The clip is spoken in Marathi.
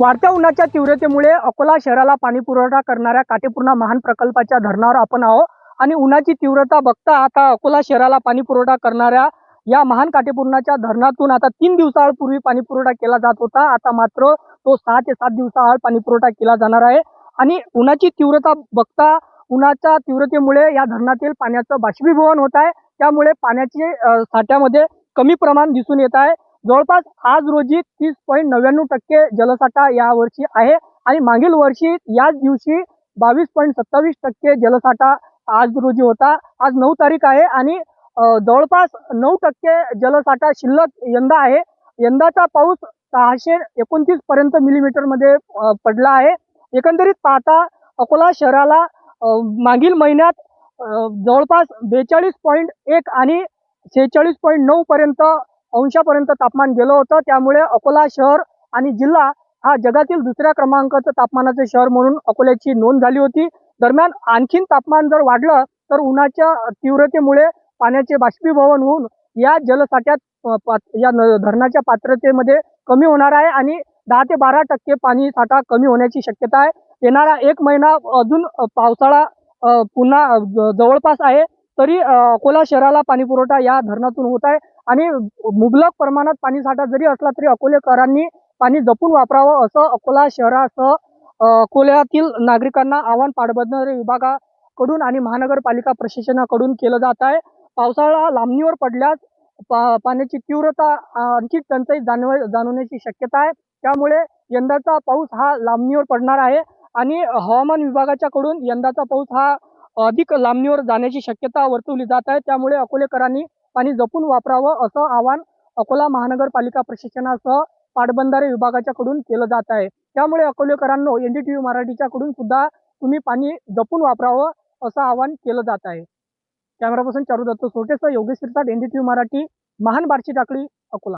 वाढत्या उन्हाच्या तीव्रतेमुळे अकोला शहराला पाणी पुरवठा करणाऱ्या काटेपूर्णा महान प्रकल्पाच्या धरणावर आपण आहोत आणि उन्हाची तीव्रता बघता आता अकोला शहराला पाणी पुरवठा करणाऱ्या या महान काटेपूर्णाच्या धरणातून आता 3 दिवसापूर्वी पाणी पुरवठा केला जात होता. आता मात्र तो 6 ते 7 दिवसाआड पाणी पुरवठा केला जाणार आहे आणि उन्हाची तीव्रता बघता उन्हाच्या तीव्रतेमुळे या धरणातील पाण्याचं बाष्पीभवन होत आहे. त्यामुळे पाण्याचे साठ्यामध्ये कमी प्रमाण दिसून येत आहे. जवळपास आज रोजी 30.99% जलसाठा यावर्षी आहे आणि मागील वर्षी याच दिवशी 22.27% जलसाठा आज रोजी होता. आज 9 तारीख आहे आणि जवळपास 9% जलसाठा शिल्लक यंदा आहे. यंदाचा पाऊस 629 पर्यंत मिलीमीटरमध्ये पडला आहे. एकंदरीत पाहता अकोला शहराला मागील महिन्यात जवळपास 42.1 आणि 46.9 पर्यंत अंशापर्यंत तापमान गेलं होतं. त्यामुळे अकोला शहर आणि जिल्हा हा जगातील दुसऱ्या क्रमांकाचं तापमानाचे शहर म्हणून अकोल्याची नोंद झाली होती. दरम्यान आणखीन तापमान जर वाढलं तर उन्हाच्या तीव्रतेमुळे पाण्याचे बाष्पीभवन होऊन या जलसाठ्यात या धरणाच्या पात्रतेमध्ये कमी होणार आहे आणि 10 ते 12% पाणी साठा कमी होण्याची शक्यता आहे. येणारा 1 महिना अजून पावसाळा पुन्हा जवळपास आहे. तरी अकोला शहराला पाणी पुरवठा या धरणातून होत आहे आणि मुबलक प्रमाणात पाणी साठा जरी असला तरी अकोलेकरांनी पाणी जपून वापरावं असं अकोला शहरासह अकोल्यातील नागरिकांना आवाहन पाटबंधारे विभागाकडून आणि महानगरपालिका प्रशासनाकडून केलं जात आहे. पावसाळा लांबणीवर पडल्यास पाण्याची तीव्रता आणखी टंचाई जाणवण्याची शक्यता आहे. त्यामुळे यंदाचा पाऊस हा लांबणीवर पडणार आहे आणि हवामान विभागाच्याकडून यंदाचा पाऊस हा अधिक लांबणीवर जाण्याची शक्यता वर्तवली जात आहे. त्यामुळे अकोलेकरांनी पाणी जपून वापरावं असं आवाहन अकोला महानगरपालिका प्रशासनासह पाटबंधारे विभागाच्याकडून केलं जात आहे. त्यामुळे अकोलेकरांनो NDTV मराठीच्याकडून सुद्धा तुम्ही पाणी जपून वापरावं असं आवाहन केलं जात आहे. कॅमेरा पर्सन चारू दत्त सोटेसह योगेश सिरसाट, NDTV मराठी, महान बार्शी टाकळी, अकोला.